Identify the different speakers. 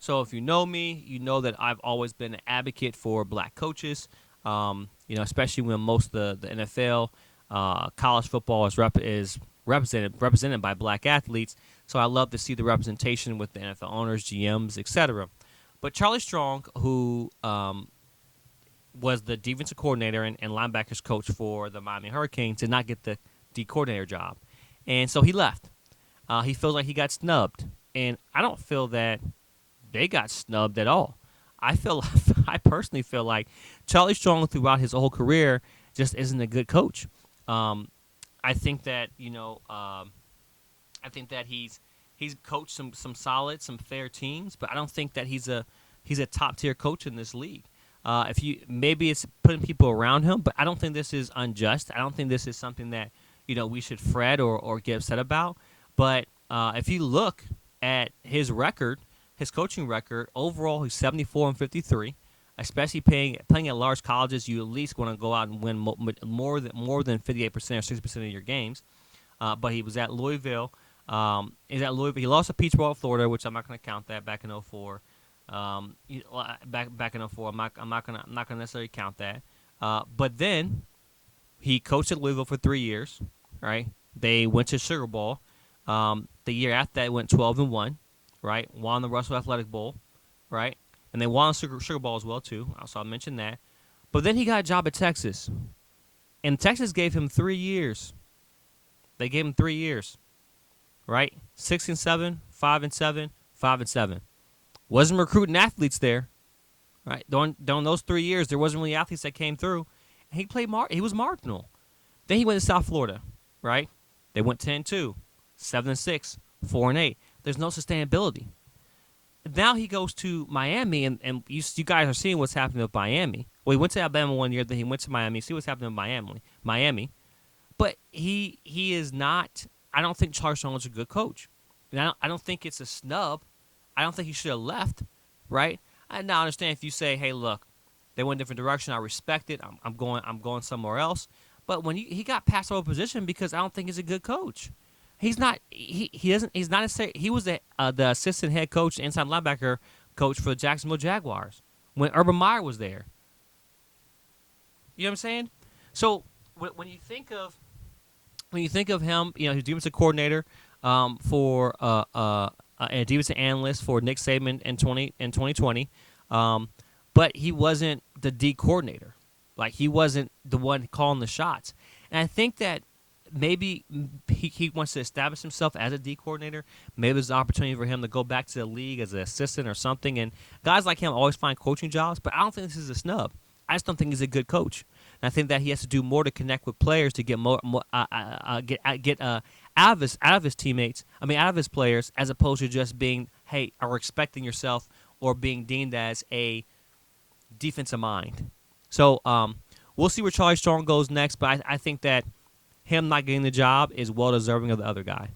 Speaker 1: So if you know me, you know that I've always been an advocate for black coaches. Especially when most of the NFL, college football is represented by black athletes. So I love to see the representation with the NFL owners, GMs, etc. But Charlie Strong, who was the defensive coordinator and linebackers coach for the Miami Hurricanes, did not get the D coordinator job, and so he left. He feels like he got snubbed, and I don't feel that they got snubbed at all. I personally feel like Charlie Strong throughout his whole career just isn't a good coach. Um, I think that I think that he's coached some solid, some fair teams, but I don't think that he's a top tier coach in this league. If you maybe it's putting people around him, but I don't think this is unjust. I don't think this is something that we should fret or get upset about. But if you look at his record, his coaching record overall, he's 74-53. Especially playing at large colleges, you at least want to go out and win more than 58% or 60% of your games. But he was at Louisville. He's at Louisville. He lost to Peach Bowl, Florida, which I'm not going to count that back in '04. Back in '04, I'm not gonna necessarily count that. But then he coached at Louisville for 3 years. Right, they went to Sugar Bowl. The year after that, went 12-1. Right, won the Russell Athletic Bowl. Right, and they won Sugar Bowl as well too. So I'll mention that. But then he got a job at Texas, and Texas gave him 3 years. They gave him 3 years. Right, 6-7, 5-7, 5-7. Wasn't recruiting athletes there, right? During those 3 years, there wasn't really athletes that came through. And he was marginal. Then he went to South Florida, right? They went 10-2, 7-6, 4-8. There's no sustainability. Now he goes to Miami, and you guys are seeing what's happening with Miami. Well, he went to Alabama 1 year, then he went to Miami. See what's happening with Miami. But he is not. I don't think Charlie Strong is a good coach. And I don't think it's a snub. I don't think he should have left, right? I now understand if you say, "Hey, look, they went a different direction. I respect it. I'm going somewhere else." But when he got passed over position because I don't think he's a good coach. He's not. He doesn't. He's not a. He was the assistant head coach, inside linebacker coach for the Jacksonville Jaguars when Urban Meyer was there. You know what I'm saying? So when you think of him, he's defensive coordinator for a defensive analyst for Nick Saban in 2020, but he wasn't the D coordinator. Like, he wasn't the one calling the shots. And I think that maybe he wants to establish himself as a D coordinator. Maybe there's an opportunity for him to go back to the league as an assistant or something. And guys like him always find coaching jobs, but I don't think this is a snub. I just don't think he's a good coach. And I think that he has to do more to connect with players to get get out of his teammates. Out of his players, as opposed to just being or expecting yourself or being deemed as a defensive mind. So we'll see where Charlie Strong goes next. But I think that him not getting the job is well deserving of the other guy.